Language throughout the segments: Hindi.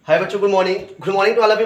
हाय बच्चों, good morning to all of you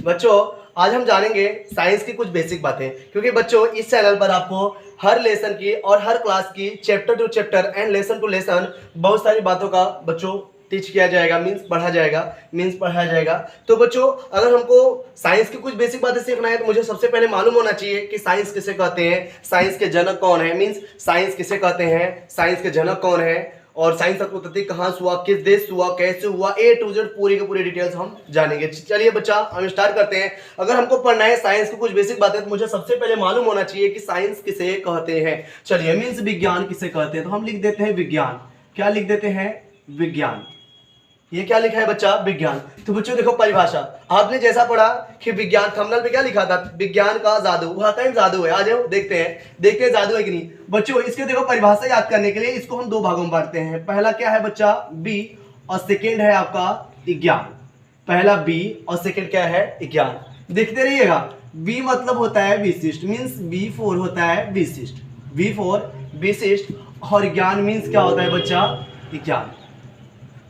बच्चों आज हम जानेंगे साइंस की कुछ बेसिक बातें, क्योंकि बच्चों इस चैनल पर आपको हर लेसन की और हर क्लास की chapter to chapter and lesson to lesson बहुत सारी बातों का बच्चों टीच किया जाएगा, मीन्स पढ़ाया जाएगा। तो बच्चों अगर हमको साइंस की कुछ बेसिक बातें सीखना है तो मुझे सबसे पहले मालूम होना चाहिए कि साइंस किसे कहते हैं, साइंस के जनक कौन है, मीन्स साइंस किसे कहते हैं, साइंस के जनक कौन है और साइंस की उत्पत्ति कहाँ से हुआ, किस देश से हुआ, कैसे हुआ, ए टू जेड पूरी की पूरी डिटेल्स हम जानेंगे। चलिए बच्चा हम स्टार्ट करते हैं। अगर हमको पढ़ना है साइंस की कुछ बेसिक बातें तो मुझे सबसे पहले मालूम होना चाहिए कि साइंस किसे कहते हैं। चलिए मीन्स विज्ञान किसे कहते हैं, तो हम लिख देते हैं विज्ञान। क्या लिख देते हैं? विज्ञान। ये क्या लिखा है बच्चा? विज्ञान। तो बच्चों देखो परिभाषा, आपने जैसा पढ़ा कि विज्ञान, थंबनेल पे क्या लिखा था? विज्ञान का जादू। वह कहीं जादू है, आ जाओ देखते हैं जादू है कि नहीं। बच्चों इसके देखो परिभाषा याद करने के लिए इसको हम दो भागों में बांटते हैं। पहला क्या है बच्चा? बी, और सेकेंड है आपका ज्ञान। पहला बी और सेकेंड क्या है? ज्ञान। देखते रहिएगा। बी मतलब होता है विशिष्ट, मीन्स बी फोर होता है विशिष्ट, बी फोर विशिष्ट, और ज्ञान मीन्स क्या होता है बच्चा? ज्ञान।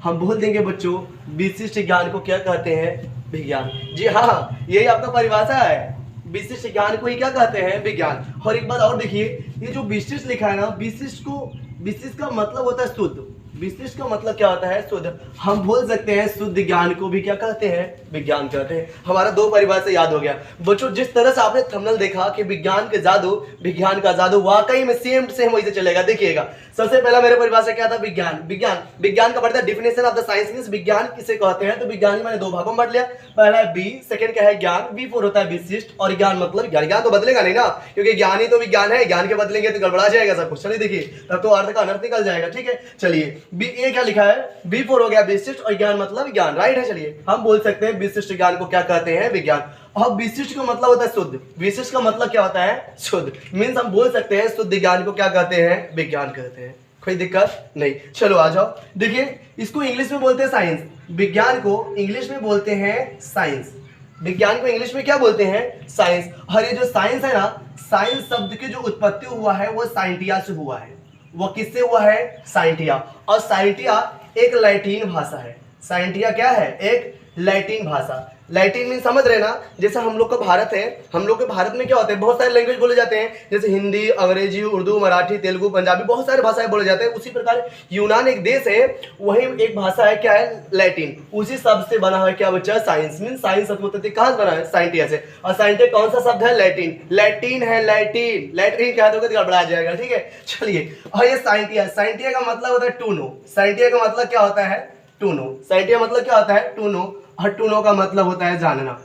हम बोल देंगे बच्चों विशिष्ट ज्ञान को क्या कहते हैं? विज्ञान। जी हाँ, यही आपका परिभाषा है, विशिष्ट ज्ञान को ही क्या कहते हैं? विज्ञान। और एक बात और देखिए, ये जो विशिष्ट लिखा है ना, विशिष्ट का मतलब होता है शुद्ध। विशिष्ट का मतलब क्या होता है? शुद्ध। हम बोल सकते हैं शुद्ध ज्ञान को भी क्या कहते हैं? विज्ञान कहते हैं। हमारा दो परिभाषा याद हो गया बच्चों। जिस तरह से आपने थंबनेल देखा कि विज्ञान का जादू वाकई में सेम टू सेम वैसे चलेगा। देखिएगा, सबसे पहला मेरे परिभाषा क्या था? विज्ञान का पढ़ता है definition of the science, means विज्ञान किसे कहते हैं। तो विज्ञान मैंने दो भागों में बांट लिया। पहला है बी, सेकंड क्या है? ज्ञान। बी फोर होता है विशिष्ट, और ज्ञान मतलब ज्ञान तो बदलेगा नहीं ना, क्योंकि ज्ञान ही तो विज्ञान है। ज्ञान के बदलेंगे तो गड़बड़ा जाएगा सब कुछ। चलिए देखिए, तब तो अर्थ का अनर्थ निकल जाएगा। ठीक है, चलिए बी ए क्या लिखा है? बी फोर हो गया विशिष्ट, और ज्ञान मतलब ज्ञान, राइट है। चलिए हम बोल सकते हैं विशिष्ट ज्ञान को क्या कहते हैं? विज्ञान। अब विशिष्ट का मतलब होता है शुद्ध। विशिष्ट का मतलब क्या होता है? शुद्ध। मीन्स हम बोल सकते हैं शुद्ध ज्ञान को क्या कहते हैं? विज्ञान कहते हैं। कोई दिक्कत नहीं। चलो आ जाओ, देखिए इसको इंग्लिश में बोलते हैं साइंस, विज्ञान को इंग्लिश में बोलते हैं साइंस। विज्ञान को इंग्लिश में क्या बोलते हैं? साइंस। और ये जो साइंस है ना, साइंस शब्द की जो उत्पत्ति हुआ है वो साइंटिया से हुआ है। वो किससे हुआ है? साइंटिया। और साइंटिया एक लैटिन भाषा है। साइंटिया क्या है? एक लैटिन भाषा। लैटिन मीन समझ रहे ना, जैसे हम लोग का भारत है, हम लोग के भारत में क्या होता है? बहुत सारे लैंग्वेज बोले जाते हैं, जैसे हिंदी, अंग्रेजी, उर्दू, मराठी, तेलुगु, पंजाबी, बहुत सारे भाषाएं बोले जाते हैं। उसी प्रकार यूनान एक देश है, वही एक भाषा है, क्या है? लैटिन। उसी शब्द से बना है क्या बच्चा? साइंस। मीन साइंस उत्पत्ति कहाँ से बना है? साइंटिया से। और साइंटिया कौन सा शब्द है? लैटिन। लैटिन है, लैटिन क्या होगा? गड़बड़ा जाएगा। ठीक है, चलिए। और ये साइंटिया का मतलब होता है टू नो। साइंटिया का मतलब क्या होता है? To no. साइंटिया मतलब क्या होता है? To know. और टू नो का मतलब होता है जानना।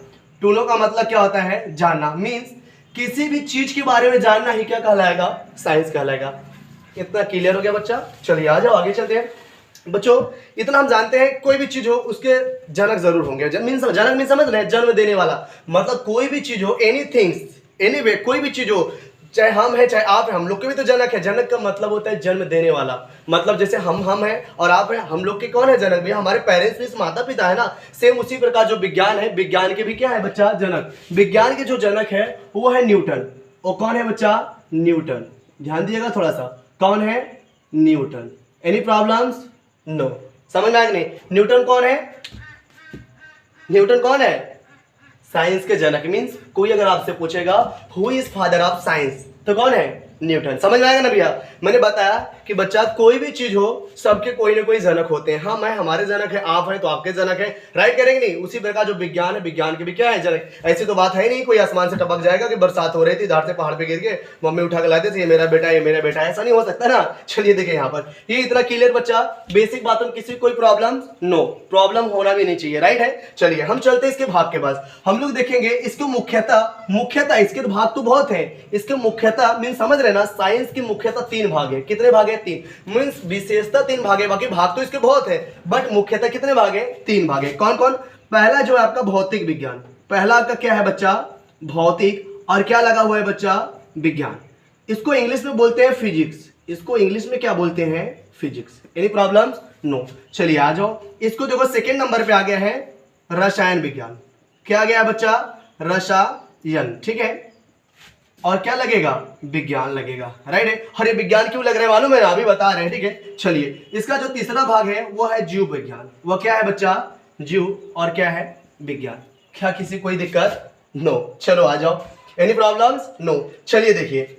टू नो का मतलब क्या होता है? जानना। मीन्स किसी भी चीज के बारे में जानना ही क्या कहलाएगा? साइंस कहलाएगा। इतना क्लियर हो गया बच्चा? चलिए आ जाओ आगे चलते हैं। बच्चों इतना हम जानते हैं, कोई भी चीज हो उसके जनक जरूर होंगे। जनक मीन समझ रहे हैं? जन्म देने वाला। मतलब कोई भी चीज हो, एनीवे कोई भी चीज हो, चाहे हम है चाहे आप है, हम लोग के भी तो जनक है। जनक का मतलब होता है जन्म देने वाला। मतलब जैसे हम हैं और आप हैं, हम लोग के कौन है जनक? भैया हमारे पेरेंट्स भी माता पिता है ना। सेम उसी प्रकार जो विज्ञान है, विज्ञान के भी क्या है बच्चा? जनक। विज्ञान के जो जनक है वो है न्यूटन। वो कौन है बच्चा? न्यूटन। ध्यान दीजिएगा थोड़ा सा, कौन है? न्यूटन। Any problems? नो। समझ में आया नहीं? न्यूटन कौन है? न्यूटन कौन है? साइंस के जनक। मीन्स कोई अगर आपसे पूछेगा who is father of science, तो कौन है? न्यूटन। समझ में आएगा ना भैया? मैंने बताया कि बच्चा कोई भी चीज हो सबके कोई ना कोई जनक होते हैं। हाँ, मैं हमारे जनक है, आप हैं तो आपके जनक है, राइट करेंगे नहीं? उसी प्रकार जो विज्ञान है, विज्ञान के भी क्या है? जनक। ऐसी तो बात है नहीं कोई आसमान से टपक जाएगा कि बरसात हो रही थी, धार से पहाड़ पे गिर के मम्मी उठा के लाते थे, ये मेरा बेटा, ये मेरा बेटा। ऐसा नहीं हो सकता ना। चलिए देखिए यहाँ पर, ये इतना क्लियर बच्चा, बेसिक बातों में किसी कोई प्रॉब्लम? नो, प्रॉब्लम होना भी नहीं चाहिए, राइट है। चलिए हम चलते इसके भाग के पास। हम लोग देखेंगे इसको मुख्यतः इसके भाग तो बहुत है। इसके मुख्यतः मीन समझ रहे ना, साइंस की मुख्यतः तीन भाग है। कितने भाग है? तीन। मीन्स विशेषता तीन भाग है, बाकी भाग तो इसके बहुत है, बट मुख्यतः कितने भाग है? तीन भाग है। कौन कौन? पहला जो है आपका भौतिक विज्ञान। पहला आपका क्या है बच्चा? भौतिक। और क्या लगा हुआ है बच्चा? विज्ञान। इसको इंग्लिश में बोलते हैं फिजिक्स। इसको इंग्लिश में क्या बोलते हैं? फिजिक्स। Any problems? नो। चलिए आ जाओ, इसको देखो सेकेंड नंबर पे आ गया है रसायन विज्ञान। क्या आ गया है बच्चा? रसायन। ठीक है, और क्या लगेगा? विज्ञान लगेगा, राइट है। और ये विज्ञान क्यों लग रहा है मालूम है ना? अभी बता रहे हैं। ठीक है, चलिए इसका जो तीसरा भाग है वो है जीव विज्ञान। वो क्या है बच्चा? जीव और क्या है विज्ञान। क्या किसी कोई दिक्कत? नो। चलो आ जाओ। Any problems? नो। चलिए देखिए,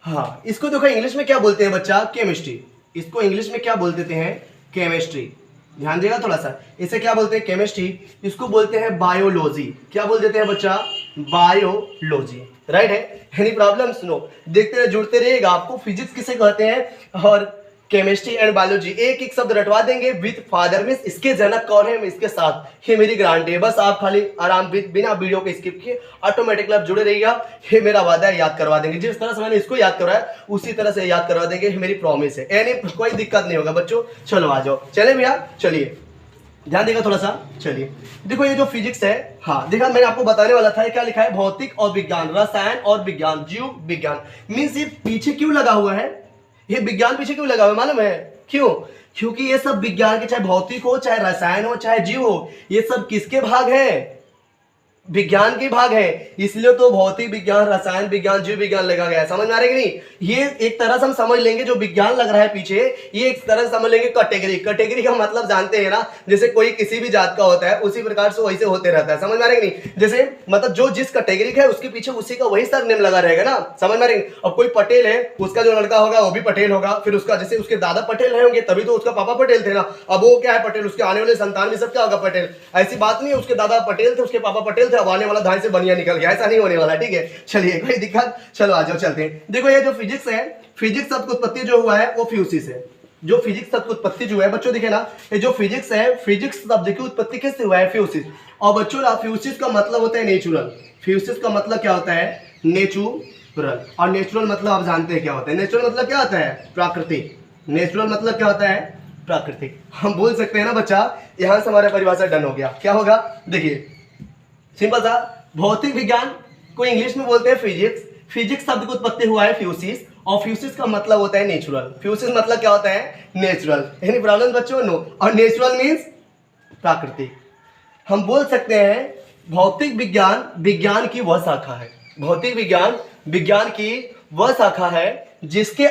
हाँ इसको देखो इंग्लिश में क्या बोलते हैं बच्चा? केमिस्ट्री। इसको इंग्लिश में क्या बोलते हैं? केमिस्ट्री। ध्यान देगा थोड़ा सा, इसे क्या बोलते हैं? केमिस्ट्री। इसको बोलते हैं बायोलॉजी। क्या बोल देते हैं बच्चा? बायोलॉजी। राइट है। Any problems? नो। देखते रहे, जुड़ते रहिएगा। आपको फिजिक्स किसे कहते हैं और केमिस्ट्री एंड बायोलॉजी एक एक शब्द रटवा देंगे विद फादर मींस इसके जनक कौन है, इसके साथ ये मेरी गारंटी है। बस आप खाली आराम बिना वीडियो के स्किप किए ऑटोमेटिकली आप जुड़े रहिएगा। ये मेरा वादा है, याद करवा देंगे। जिस तरह से मैंने इसको याद करवाया उसी तरह से याद करवा देंगे, ये मेरी प्रॉमिस है। यानी कोई दिक्कत नहीं होगा बच्चों। चलो आ जाओ। चले भैया, चलिए ध्यान देगा थोड़ा सा। चलिए देखो ये जो फिजिक्स है, हाँ देखा मैंने आपको बताने वाला था, क्या लिखा है? भौतिक और विज्ञान, रसायन और विज्ञान, जीव विज्ञान। मीन्स ये पीछे क्यों लगा हुआ है? ये विज्ञान पीछे क्यों लगा हुआ है मालूम है? क्यों? क्योंकि ये सब विज्ञान के, चाहे भौतिक हो, चाहे रसायन हो, चाहे जीव हो, ये सब किसके भाग हैं? विज्ञान के भाग है। इसलिए तो भौतिक विज्ञान, रसायन विज्ञान, जीव विज्ञान लगा गया है। समझ में आ रहा है कि नहीं? ये एक तरह से हम समझ लेंगे, जो विज्ञान लग रहा है पीछे, ये एक तरह से समझ लेंगे कैटेगरी। कैटेगरी का मतलब जानते हैं ना, जैसे कोई किसी भी जात का होता है उसी प्रकार से वैसे होते रहता है। समझ में आ रहा है कि नहीं? जैसे मतलब जो जिस कैटेगरी का है उसके पीछे उसी का वही सरनेम लगा रहेगा ना। समझ में आ रहा है? अब कोई पटेल है, उसका जो लड़का होगा वो भी पटेल होगा, फिर उसका जैसे उसके दादा पटेल रहे होंगे तभी तो उसका पापा पटेल थे ना। अब वो क्या है? पटेल। उसके आने वाले संतान भी सब क्या होगा? पटेल। ऐसी बात नहीं है उसके दादा पटेल थे, उसके पापा पटेल थे, अब आने वाला धान से बनिया निकल गया, ऐसा नहीं होने वाला। ठीक है, चलिए कोई दिक्कत? चलो आ जाओ, चलते हैं। देखो ये जो फिजिक्स है, फिजिक्स शब्द की उत्पत्ति जो हुआ है वो फ्यूसिस है। जो फिजिक्स शब्द की उत्पत्ति जो है बच्चों दिखे ना, ये जो फिजिक्स है, फिजिक्स शब्द की उत्पत्ति किससे हुआ है? फ्यूसिस। और बच्चों फ्यूसिस का मतलब होता है नेचुरल। फ्यूसिस का मतलब क्या होता है? नेचुरल। और नेचुरल मतलब आप जानते हैं क्या होता है? नेचुरल मतलब क्या होता है? प्राकृतिक। नेचुरल मतलब क्या होता है? प्राकृतिक। हम बोल सकते हैं ना बच्चा, यहां से हमारा परिभाषा डन हो गया। क्या होगा? देखिए सिंपल सा, भौतिक विज्ञान को इंग्लिश में बोलते हैं फिजिक्स। फिजिक्स शब्द की उत्पत्ति हुआ है फ्यूसिस, और फ्यूसिस का मतलब होता है नेचुरल। फ्यूसिस मतलब क्या होता है? नेचुरल। एनी प्रॉब्लम बच्चों? नो। और नेचुरल मींस प्राकृतिक। हम बोल सकते हैं भौतिक विज्ञान विज्ञान की वह शाखा है। भौतिक विज्ञान विज्ञान की वह शाखा है जिसके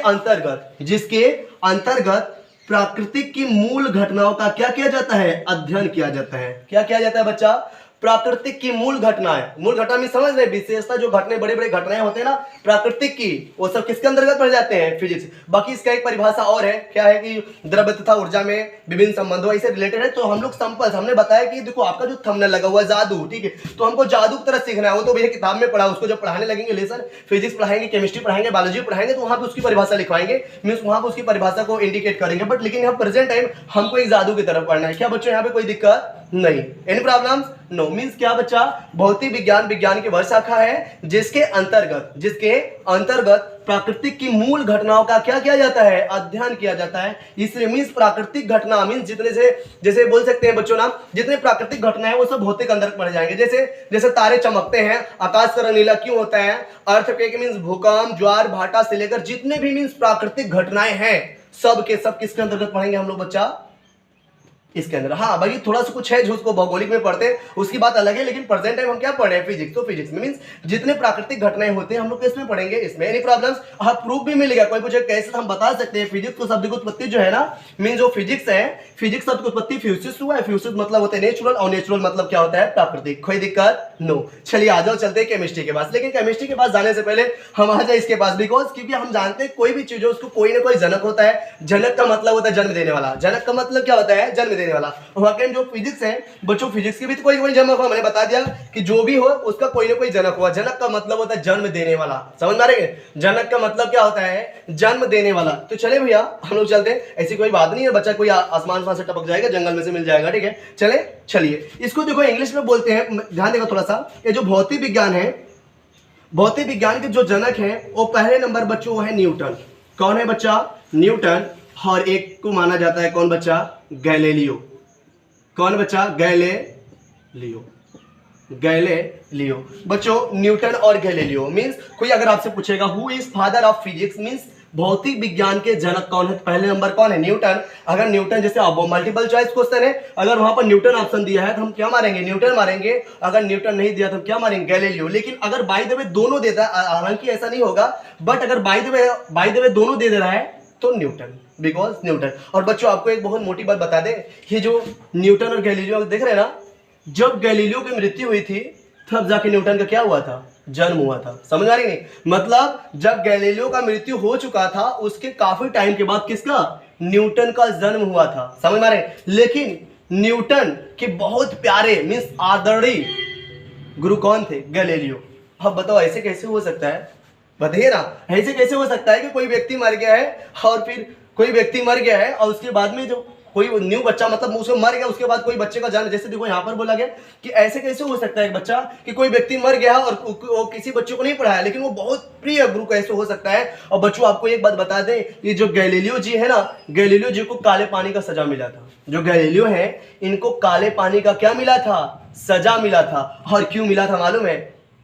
अंतर्गत प्राकृतिक की मूल घटनाओं का क्या किया जाता है? अध्ययन किया जाता है। क्या किया जाता है बच्चा? प्राकृतिक की मूल घटनाएं। मूल घटना में समझ रहे, विशेषता जो घटने बड़े बड़े घटनाएं होते हैं ना प्राकृतिक की, वो सब किसके अंतर्गत पड़ जाते हैं? फिजिक्स। बाकी इसका एक परिभाषा और है, क्या है कि द्रव्य तथा ऊर्जा में विभिन्न संबंधों से रिलेटेड है। तो हम लोग संपल हमने बताया कि देखो आपका जो थंबनेल लगा हुआ है जादू, ठीक है, तो हमको जादू की तरह सीखना है। वो तो भैया किताब में पढ़ा, उसको जब पढ़ाने लगेंगे लेसन, फिजिक्स पढ़ाएंगे, केमिस्ट्री पढ़ाएंगे, बायोलॉजी पढ़ाएंगे, तो वहां पे उसकी परिभाषा लिखवाएंगे, मीन्स वहां पे उसकी परिभाषा को इंडिकेट करेंगे। बट लेकिन यहाँ प्रेजेंट टाइम हमको एक जादू की तरफ पढ़ना है। क्या बच्चों यहाँ पे कोई दिक्कत नहीं? Any problems? नो। मींस क्या बच्चा? भौतिक विज्ञान विज्ञान की वह शाखा है जिसके अंतर्गत प्राकृतिक की मूल घटनाओं का क्या किया जाता है? अध्ययन किया जाता है। इसलिए मींस प्राकृतिक घटना मींस जितने से, जैसे बोल सकते हैं बच्चों ना, जितने प्राकृतिक घटना है वो सब भौतिक अंदर पड़ जाएंगे। जैसे तारे चमकते हैं, आकाश का रंग नीला क्यों होता है? अर्थक्वेक मींस भूकंप, ज्वार भाटा से लेकर जितने भी मींस प्राकृतिक घटनाएं हैं सब के सब किसके अंतर्गत पढ़ेंगे हम लोग बच्चा? इसके अंदर। हाँ भाई थोड़ा सा कुछ है जो उसको भौगोलिक में पढ़ते हैं उसकी बात अलग है, लेकिन प्रेजेंट टाइम हम क्या पढ़ रहे हैं? फिजिक्स। तो फिजिक्स में मींस जितने प्राकृतिक घटनाएं होते हैं हम लोग इसमें पढ़ेंगे। इसमें एनी प्रॉब्लम्स? हाँ प्रूफ भी मिलेगा। कोई पूछे कैसे, हम बता सकते हैं। फिजिक्स को शब्द की उत्पत्ति जो है ना, मीन जो फिजिक्स है, फिजिक्स शब्द की उत्पत्ति फ्यूसिस हुआ है। फ्यूसिस मतलब होता है नेचुरल, और नेचुरल मतलब क्या होता है? प्राकृतिक। कोई दिक्कत? नो। चलिए आ जाओ, चलते हैं केमिस्ट्री के पास। लेकिन केमिस्ट्री के पास जाने से पहले हम आ जाए इसके पास, बिकॉज क्योंकि हम जानते हैं कोई भी चीज हो उसको कोई ना कोई जनक होता है। जनक का मतलब होता है जन्म देने वाला। जनक का मतलब क्या होता है? जन्म देने वाला। जो फिजिक्स है बच्चों, फिजिक्स के भी तो कोई जनक हुआ। मैंने बता दिया कि जो भी हो उसका कोई ना कोई जनक हुआ। जनक का मतलब होता है जन्म देने वाला। समझ में आ रहा है? जनक का मतलब क्या होता है? जन्म देने वाला। तो चले भैया हम लोग चलते हैं। ऐसी कोई बात नहीं है बच्चा कोई आसमान से टपक जाएगा, जंगल में से मिल जाएगा। ठीक है, चलिए इसको देखो इंग्लिश में बोलते हैं, ध्यान देगा थोड़ा सा। ये जो भौतिक विज्ञान है, भौतिक विज्ञान के जो जनक है वो पहले नंबर बच्चों वो है न्यूटन। कौन है बच्चा? न्यूटन। और एक को माना जाता है कौन बच्चा? गैलीलियो। कौन बच्चा? गैलीलियो। बच्चों न्यूटन और गैलीलियो मींस, कोई अगर आपसे पूछेगा who is father of physics, means भौतिक विज्ञान के जनक कौन है? पहले नंबर कौन है? न्यूटन। अगर न्यूटन, जैसे अब मल्टीपल चॉइस क्वेश्चन है, अगर वहां पर न्यूटन ऑप्शन दिया है तो हम क्या मारेंगे? न्यूटन मारेंगे। अगर न्यूटन नहीं दिया तो हम क्या मारेंगे? गैलीलियो। लेकिन अगर बाय द वे दोनों देता है, हालांकि ऐसा नहीं होगा, बट अगर बाय द वे दोनों दे रहा है तो न्यूटन, बिकॉज न्यूटन। और बच्चों आपको एक बहुत मोटी बात बता दें, ये जो न्यूटन और गैलीलियो देख रहे हैं ना, जब गैलीलियो की मृत्यु हुई थी तब जाके न्यूटन का क्या हुआ था, जन्म हुआ था। समझ आ रही नहीं, मतलब जब गैलीलियो का मृत्यु हो चुका था उसके काफी टाइम के बाद किसका, न्यूटन का जन्म हुआ था। समझ में आ रहे। लेकिन न्यूटन के बहुत प्यारे मीन्स आदरणीय गुरु कौन थे, गैलीलियो। अब बताओ ऐसे कैसे हो सकता है, बताइए ना, ऐसे कैसे हो सकता है कि कोई व्यक्ति मर गया है और फिर कोई व्यक्ति मर गया है और उसके बाद में जो कोई न्यू बच्चा, मतलब उसमें मर गया उसके बाद कोई बच्चे का जन्म, जैसे देखो यहाँ पर बोला गया कि ऐसे कैसे हो सकता है एक बच्चा कि कोई व्यक्ति मर गया और वो किसी बच्चे को नहीं पढ़ाया लेकिन वो बहुत प्रिय गुरु कैसे हो सकता है। और बच्चों आपको एक बात बता दें, ये जो गैलीलियो जी है ना, गैलीलियो जी को काले पानी का सजा मिला था। जो गैलीलियो है इनको काले पानी का क्या मिला था, सजा मिला था। और क्यों मिला था मालूम है,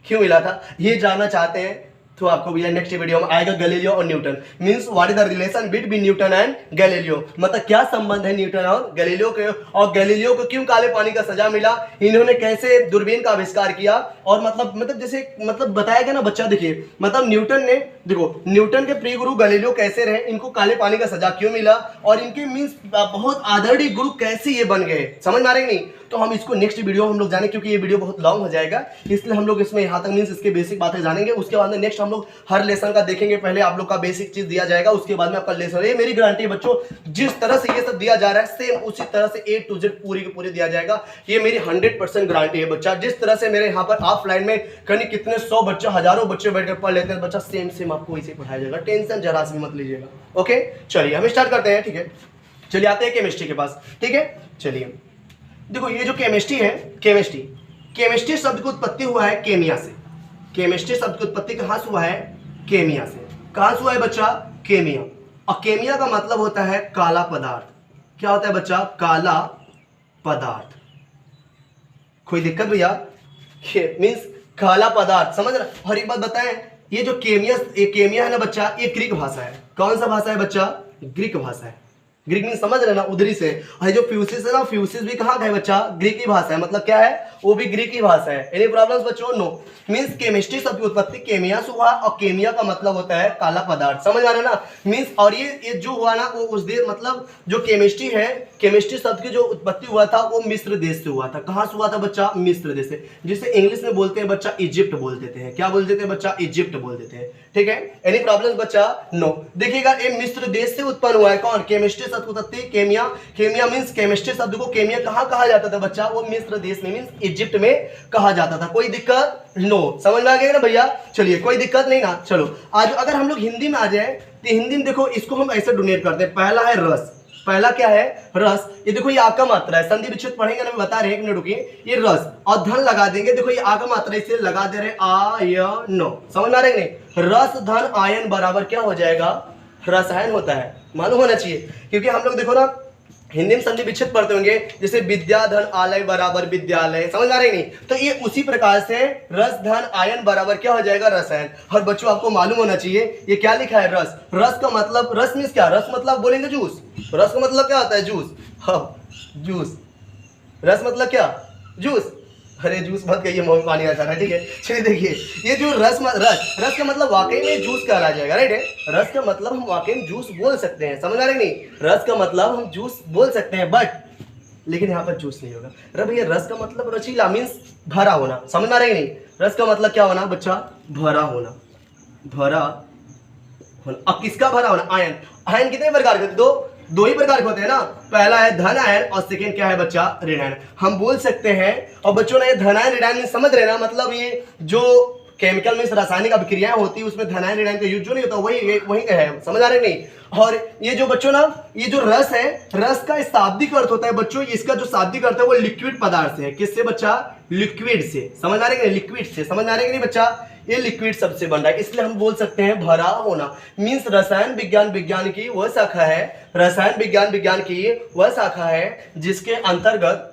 क्यों मिला था ये जानना चाहते हैं तो आपको भैया नेक्स्ट वीडियो में आएगा गैलीलियो और Newton, means what is the relation between Newton and Galileo, मतलब क्या संबंध है न्यूटन और गैलीलियो के, और गैलीलियो को क्यों काले पानी का सजा मिला, इन्होंने कैसे दूरबीन का आविष्कार किया। और मतलब जैसे मतलब बताया गया ना बच्चा, देखिए मतलब न्यूटन ने, देखो न्यूटन के प्रिय गुरु गैलीलियो कैसे रहे, इनको काले पानी का सजा क्यों मिला, और इनके मींस बहुत आदरणीय गुरु कैसे ये बन गए। समझ में आ रही नहीं, तो हम इसको नेक्स्ट वीडियो हम लोग जाने, क्योंकि ये वीडियो बहुत लॉन्ग हो जाएगा इसलिए हम लोग इसमें यहाँ तक मींस इसके बेसिक बातें जानेंगे। उसके बाद में नेक्स्ट हम लोग हर लेसन का देखेंगे, पहले आप लोग का बेसिक चीज दिया जाएगा, उसके बाद में आपका लेसन। ये मेरी गारंटी है बच्चों, जिस तरह से ये सब दिया जा रहा है सेम उसी तरह से A to Z पूरी की पूरी दिया जाएगा, ये मेरी 100% गारंटी है बच्चा। जिस तरह से मेरे यहाँ पर ऑफलाइन में कहीं कितने 100 बच्चे, हजारों बच्चे बैठ कर पढ़ लेते हैं बच्चा, सेम सेम आपको वैसे पढ़ाया जाएगा, टेंशन जरा सी मत लीजिएगा। ओके चलिए हम स्टार्ट करते हैं, ठीक है। चलिए आते हैं केमिस्ट्री के पास, ठीक है। चलिए देखो ये जो केमिस्ट्री है, केमिस्ट्री शब्द की उत्पत्ति हुआ है केमिया से। केमिस्ट्री शब्द की उत्पत्ति कहां से हुआ है, केमिया से। कहां से हुआ है बच्चा, केमिया। और केमिया का मतलब होता है काला पदार्थ। क्या होता है बच्चा, काला पदार्थ। कोई दिक्कत भैया, मीन्स काला पदार्थ, समझ रहे। और एक बात बताएं, ये जो केमिया है ना बच्चा, ये ग्रीक भाषा है। कौन सा भाषा है बच्चा, ग्रीक भाषा है। ग्रीक मीन समझ रहे ना, उधरी से। और जो फ्यूसिस है ना, फ्यूसिस भी कहाँ का है बच्चा, ग्रीक की भाषा है, मतलब क्या है वो भी ग्रीक की भाषा है। एनी प्रॉब्लम्स बच्चों, नो। मींस केमिस्ट्री शब्द की उत्पत्ति केमिया से हुआ, और केमिया का मतलब होता है काला पदार्थ। समझ आ रहा है ना, मींस। और ये जो हुआ ना वो उस देश, मतलब जो केमिस्ट्री है, केमिस्ट्री शब्द की जो उत्पत्ति हुआ था वो मिस्र देश से हुआ था। कहाँ से हुआ था बच्चा, मिस्र देश से, जिसे इंग्लिश में बोलते हैं बच्चा इजिप्ट बोल देते हैं। क्या बोल देते हैं बच्चा, इजिप्ट बोल देते हैं, ठीक है। एनी प्रॉब्लम्स बच्चा, नो। देखिएगा ये मिस्र देश से उत्पन्न हुआ है, कौन, केमिस्ट्री शब्द की उत्पत्ति केमिया। केमिया मींस केमिस्ट्री शब्द को केमिया कहाँ कहा जाता था बच्चा, वो मिस्र देश में मींस इजिप्ट में कहा जाता था। कोई दिक्कत, नो। समझ में आ गया ना भैया, चलिए कोई दिक्कत नहीं ना। चलो आज अगर हम लोग हिंदी में आ जाए तो हिंदी में देखो इसको हम ऐसे डोनेट करते हैं। पहला है रस, पहला क्या है, रस। ये देखो ये आ का मात्रा है, संधि विच्छेद पढ़ेंगे ना, मैं बता रहे हैं, एक मिनट रुकिए। ये रस और धन लगा देंगे, देखो ये आ का मात्रा इसे लगा दे रहे आयन। समझ में आ रहा है नहीं, रस धन आयन बराबर क्या हो जाएगा, रसायन होता है। मालूम होना चाहिए, क्योंकि हम लोग देखो ना हिंदी में संधि विच्छेद पढ़ते होंगे, जैसे विद्या धन आलय बराबर विद्यालय। समझ आ रही नहीं, तो ये उसी प्रकार से रस धन आयन बराबर क्या हो जाएगा, रसायन। और बच्चों आपको मालूम होना चाहिए ये क्या लिखा है, रस। रस का मतलब, रस मीन्स क्या, रस मतलब बोलेंगे जूस। रस का मतलब क्या होता है, जूस। हाँ जूस, रस मतलब क्या, जूस। अरे जूस मत कहिए, मुंह में पानी आ जा रहा है, ठीक है। चलिए देखिए ये जो रस का मतलब वाकई में जूस कहला जाएगा, राइट है। रस का मतलब हम वाकई में जूस बोल सकते हैं, समझ आ रही नहीं, रस का मतलब हम जूस बोल सकते हैं, बट लेकिन यहाँ पर जूस नहीं होगा। अरे भैया रस का मतलब रसीला मीन्स भरा होना, समझ आ रही नहीं। रस का मतलब क्या होना बच्चा, भरा होना, भरा होना। अब किसका भरा होना, आयन। आयन कितने प्रकार के, दो ही प्रकार के होते हैं ना, पहला है धन आयन और सेकंड क्या है बच्चा, ऋण आयन। हम बोल सकते हैं, और बच्चों ने ये धन आयन ऋण आयन समझ रहे ना, मतलब ये जो केमिकल में रासायनिक अभिक्रियाएं होती है उसमें धन आयन ऋण आयन का यूज जो नहीं होता वही है, समझ आ रहे नहीं। और ये जो बच्चों ना, ये जो रस है, रस का शाब्दिक अर्थ होता है बच्चों, इसका जो शाब्दिक अर्थ है वो लिक्विड पदार्थ से है। किससे बच्चा, लिक्विड से। समझ आ रही है, लिक्विड से। समझ आ रही है नहीं बच्चा, ये लिक्विड सबसे बन रहा है, इसलिए हम बोल सकते हैं भरा होना। मींस रसायन विज्ञान की वह शाखा है, रसायन विज्ञान की वह शाखा है जिसके अंतर्गत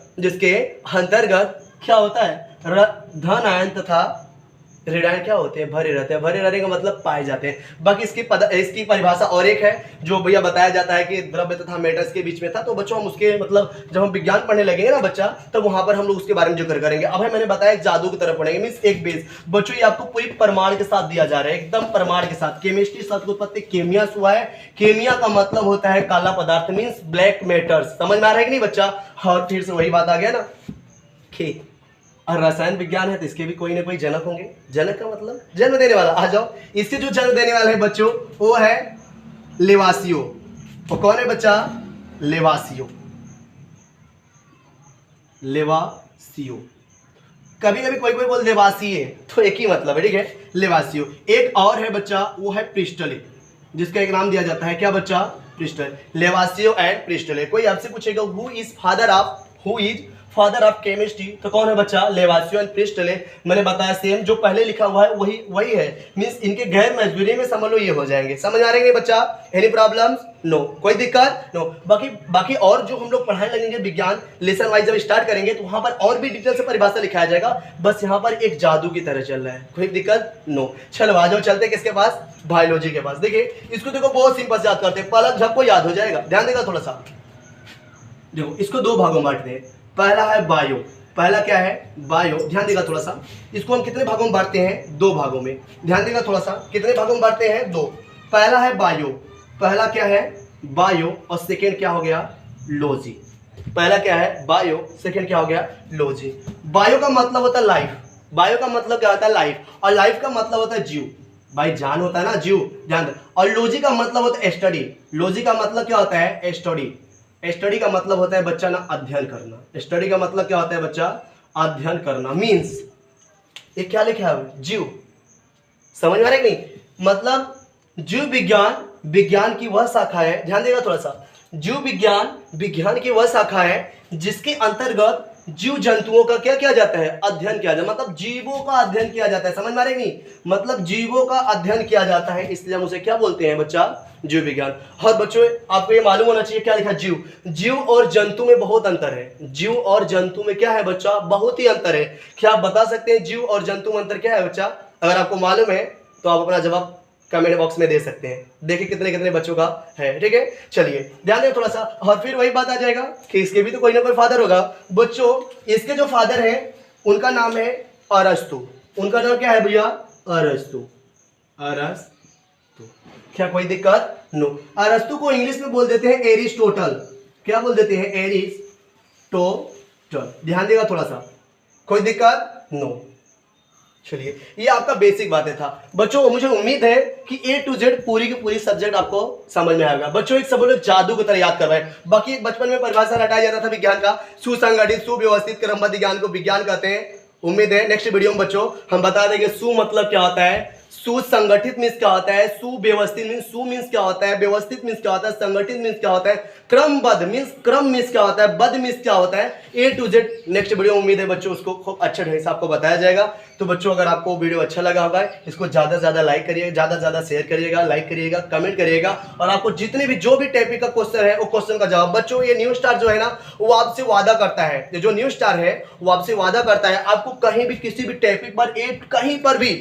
क्या होता है, धन आयन तथा रेडायन क्या होते हैं? भरे रहते हैं। भरे रहने का मतलब पाए जाते हैं। बाकी इसकी परिभाषा और एक है जो भैया बताया जाता है कि द्रव्य तथा मैटर्स के बीच में था। तो बच्चों हम उसके मतलब जब हम विज्ञान पढ़ने लगेंगे ना बच्चा, तो वहां पर हम लोग उसके बारे में जिक्र करेंगे। अब मैंने बताया एक जादू की तरफ पढ़ेंगे, मीन्स एक बेस। बच्चों ये आपको पूरी प्रमाण के साथ दिया जा रहा है, एकदम प्रमाण के साथ। केमिस्ट्री शब्द की उत्पत्ति केमिया से हुआ है। केमिया का मतलब होता है काला पदार्थ, मीन्स ब्लैक मैटर्स। समझ में आ रहा है कि नहीं बच्चा? और फिर से वही बात आ गया ना कि और रसायन विज्ञान है तो इसके भी कोई ना कोई जनक होंगे। जनक का मतलब जन्म देने वाला। आ जाओ, इसके जो जन्म देने वाले हैं बच्चों वो है लेवासियो। वो कौन है बच्चा? लेवासियो। लेवासियो। कभी कभी कोई कोई बोल लेवासिए, तो एक ही मतलब है, ठीक है, लेवासियो। एक और है बच्चा, वो है प्रिस्टले, जिसका एक नाम दिया जाता है क्या बच्चा? प्रिस्टल। लेवासियो एंड प्रिस्टले। कोई आपसे पूछेगा who is father of chemistry, तो कौन है बच्चा? लेवासियो एंड प्रिस्टले। मैंने बताया सेम जो पहले लिखा हुआ है वही है, मींस इनके गैर मजबूरी में समझ लो ये हो जाएंगे। समझ आ रहे हैं बच्चा? Any problems? नो, कोई दिक्कत? नो। बाकी और जो हम लोग पढ़ाने लगेंगे विज्ञान लेसन वाइज जब स्टार्ट करेंगे तो वहां पर और भी डिटेल से परिभाषा लिखाया जाएगा। बस यहाँ पर एक जादू की तरह चल रहा है। कोई दिक्कत? नो। चलो आ जाओ, चलते किसके पास? बायोलॉजी के पास। देखिए इसको देखो, बहुत सिंपल से याद करते हैं, पलक झपको याद हो जाएगा। ध्यान देगा थोड़ा सा। देखो इसको दो भागों में बांटते हैं। पहला है बायो। पहला क्या है? बायो। ध्यान देगा थोड़ा सा। इसको हम कितने भागों में बांटते हैं? दो भागों में। ध्यान देगा थोड़ा सा, कितने भागों में बांटते हैं? दो। पहला है बायो। पहला क्या है? बायो। और सेकेंड क्या हो गया? लॉजी। पहला क्या है? बायो। सेकेंड क्या हो गया? लॉजी। बायो का मतलब होता है लाइफ। बायो का मतलब क्या होता है? लाइफ। और लाइफ का मतलब होता है जीव। भाई जान होता है ना, जीव, ध्यान। और लॉजी का मतलब होता है स्टडी। लॉजी का मतलब क्या होता है? स्टडी। स्टडी का मतलब होता है बच्चा ना अध्ययन करना। स्टडी का मतलब क्या होता है बच्चा? अध्ययन करना। मीन्स ये क्या लिखा है? जीव। समझ में आ रहा है नहीं? मतलब जीव विज्ञान विज्ञान की वह शाखा है, ध्यान देगा थोड़ा सा। जीव विज्ञान विज्ञान की वह शाखा है जिसके अंतर्गत जीव जंतुओं का क्या किया जाता है? अध्ययन किया जाता है। मतलब जीवों का अध्ययन किया जाता है। समझ में आ रहा है नहीं? मतलब जीवों का अध्ययन किया जाता है, इसलिए हम उसे क्या बोलते हैं बच्चा? जीव विज्ञान। और बच्चों आपको ये मालूम होना चाहिए क्या लिखा? जीव। जीव और जंतु में बहुत अंतर है। जीव और जंतु में क्या है बच्चा? बहुत ही अंतर है। क्या आप बता सकते हैं जीव और जंतु में अंतर क्या है बच्चा? अगर आपको मालूम है तो आप अपना जवाब कमेंट बॉक्स में दे सकते हैं। देखिए कितने कितने बच्चों का है, ठीक है। चलिए ध्यान दें थोड़ा सा, और फिर वही बात आ जाएगा कि इसके भी तो कोई ना कोई फादर होगा। बच्चों इसके जो फादर हैं उनका नाम है अरस्तु। उनका नाम क्या है भैया? अरस्तु। अरस्तु। क्या कोई दिक्कत? नो। अरस्तु को इंग्लिश में बोल देते हैं एरिस्टोटल। क्या बोल देते हैं? एरिस्टोटल। ध्यान देगा थोड़ा सा, कोई दिक्कत? नो। चलिए ये आपका बेसिक बातें था बच्चों। मुझे उम्मीद है कि A to Z पूरी की पूरी सब्जेक्ट आपको समझ में आएगा बच्चों। एक सब लोग जादू की तरह याद कर रहे हैं। बाकी एक बचपन में परिभाषा रटाया जाता था विज्ञान का, सुसंगठित सुव्यवस्थित क्रमबद्ध ज्ञान को विज्ञान कहते हैं। उम्मीद है नेक्स्ट वीडियो में बच्चों हम बता देंगे सु मतलब क्या होता है, सुसंगठित मीन्स क्या होता है, सुव्यवस्थित मीन्स सु मीन्स क्या होता है, व्यवस्थित मीन्स क्या होता है, संगठित मीन्स क्या होता है, क्रमबद्ध मीन्स क्रम मीन्स क्या होता है, बद्ध मीन्स क्या होता है। A to Z next video उम्मीद है बच्चों उसको खूब अच्छे ढंग से आपको बताया जाएगा। तो बच्चों अगर आपको वीडियो अच्छा लगा होगा इसको ज्यादा से ज्यादा लाइक करिएगा, ज्यादा से ज्यादा शेयर करिएगा, लाइक करिएगा, कमेंट करिएगा। और आपको जितने भी जो भी टॉपिक का क्वेश्चन है वो क्वेश्चन का जवाब बच्चों, ये न्यू स्टार जो है ना वो आपसे वादा करता है, ये जो न्यू स्टार है वो आपसे वादा करता है आपको कहीं भी किसी भी टॉपिक पर कहीं पर भी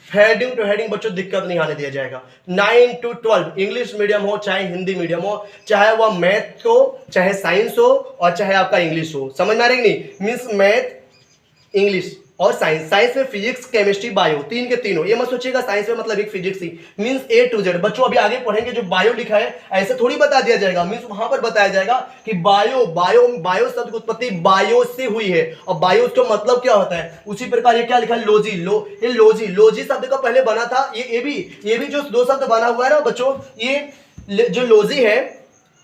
हेडिंग टू हेडिंग बच्चों दिक्कत नहीं आने दिया जाएगा। 9 to 12 इंग्लिश मीडियम हो चाहे हिंदी मीडियम हो, चाहे वह मैथ हो चाहे साइंस हो और चाहे आपका इंग्लिश हो। समझ में आ रही नहीं? मीन्स मैथ इंग्लिश और साइंस। साइंस में फिजिक्स केमिस्ट्री बायो तीन के तीनों। ये मत सोचिएगा साइंस में मतलब एक physics he. Means A to Z बच्चों अभी आगे पढ़ेंगे जो बायो लिखा है ऐसे थोड़ी बता दिया जाएगा। मीन्स वहां पर बताया जाएगा कि बायो शब्द की उत्पत्ति बायो से हुई है और बायो का मतलब क्या होता है। उसी प्रकार ये क्या लिखा है? लॉजी। ये लॉजी शब्द का पहले बना था। ये भी जो दो शब्द बना हुआ है ना बच्चों, ये जो लॉजी है,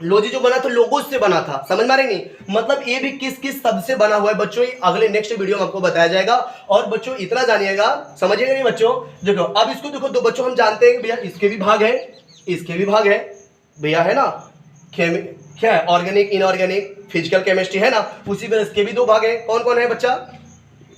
लॉजी जो बना था लोगोस से बना था। समझ में आ रही नहीं? मतलब ये भी किस किस शब्द से बना हुआ है बच्चों, ये अगले नेक्स्ट वीडियो में आपको बताया जाएगा। और बच्चों इतना जानिएगा, समझिएगा नहीं बच्चों। देखो अब इसको देखो, दो बच्चों हम जानते हैं भैया इसके भी भाग है, इसके भी भाग है भैया, है ना। क्या है? ऑर्गेनिक, इनऑर्गेनिक, फिजिकल केमिस्ट्री, है ना। उसी तरह इसके भी दो भाग है। कौन कौन है बच्चा?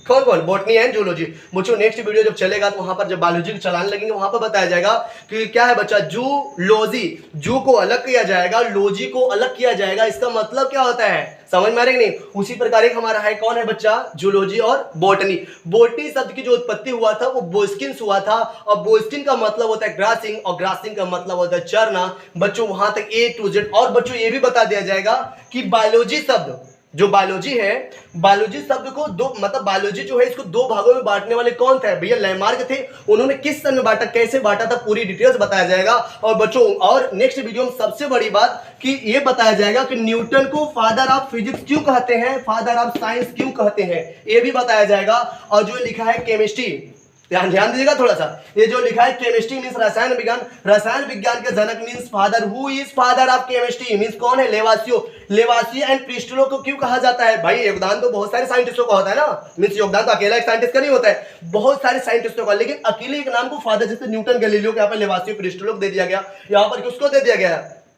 कौन कौन? Botany and zoology. बच्चों नेक्स्ट वीडियो जब चलेगा तो वहां पर जब बायोलॉजी के चलाने लगेंगे वहां पर बताया जाएगा कि क्या है बच्चा, जूलॉजी, जू को अलग किया जाएगा, लॉजी को अलग किया जाएगा, इसका मतलब क्या होता है, समझ में आ रही नहीं? उसी प्रकार एक हमारा है, कौन है बच्चा, जूलॉजी और बॉटनी। बॉटनी शब्द की जो उत्पत्ति हुआ था वो बोस्किन हुआ था, और बोस्किन का मतलब होता है ग्रासिंग, और ग्रासिंग का मतलब होता है चरना। बच्चों वहां तक A to Z। और बच्चों ये भी बता दिया जाएगा कि बायोलॉजी शब्द, जो बायोलॉजी है, बायोलॉजी शब्द को दो, मतलब बायोलॉजी जो है इसको दो भागों में बांटने वाले कौन थे भैया, लैमार्क थे। उन्होंने किस सन में बांटा, कैसे बांटा था, पूरी डिटेल्स बताया जाएगा। और बच्चों और नेक्स्ट वीडियो में सबसे बड़ी बात कि ये बताया जाएगा कि न्यूटन को फादर ऑफ फिजिक्स क्यों कहते हैं, फादर ऑफ साइंस क्यों कहते हैं, ये भी बताया जाएगा। और जो लिखा है केमिस्ट्री, ध्यान दीजिएगा थोड़ा सा, ये जो लिखा है केमिस्ट्री मींस रसायन विज्ञान, रसायन विज्ञान के जनक means father, who is father of chemistry means कौन है, लेवासियो। लेवासियो एंड प्रिस्टलो को क्यों कहा जाता है भाई, योगदान तो बहुत सारे साइंटिस्टों का होता है ना, मींस योगदान तो अकेला एक साइंटिस्ट का नहीं होता है, बहुत सारे साइंटिस्टों का, लेकिन अकेले एक नाम को फादर, जैसे न्यूटन, गैलीलियो के यहाँ पर लेवासियो प्रिस्टलो को दे दिया गया, यहाँ पर किसको दे दिया गया,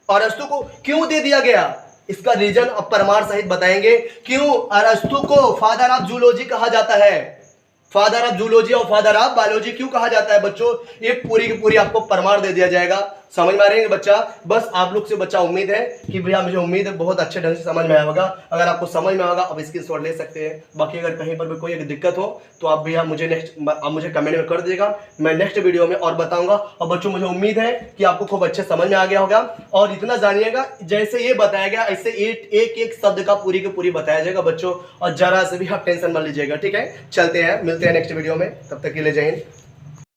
अरस्तु को क्यों दे दिया गया, इसका रीजन अब प्रमाण सहित बताएंगे क्यों अरस्तु को फादर ऑफ जूलॉजी कहा जाता है, फादर ऑफ जूलॉजी और फादर ऑफ बायोलॉजी क्यों कहा जाता है। बच्चों ये पूरी की पूरी आपको प्रमाण दे दिया जाएगा, समझ में आ रहे हैं बच्चा। बस आप लोग से बच्चा उम्मीद है कि भैया, मुझे उम्मीद है बहुत अच्छे ढंग से समझ में आया होगा। अगर आपको समझ में आएगा आप इसकी शॉट ले सकते हैं। बाकी अगर कहीं पर भी कोई दिक्कत हो तो आप भैया मुझे कमेंट में कर दीजिएगा, मैं नेक्स्ट वीडियो में और बताऊंगा। और बच्चों मुझे उम्मीद है कि आपको खूब अच्छे समझ में आ गया होगा, और इतना जानिएगा जैसे ये बताया गया ऐसे एक एक शब्द का पूरी की पूरी बताया जाएगा बच्चों, और जरा से भी आप टेंशन मत लीजिएगा, ठीक है। चलते हैं, मिलते हैं नेक्स्ट वीडियो में, तब तक के लिए जय हिंद।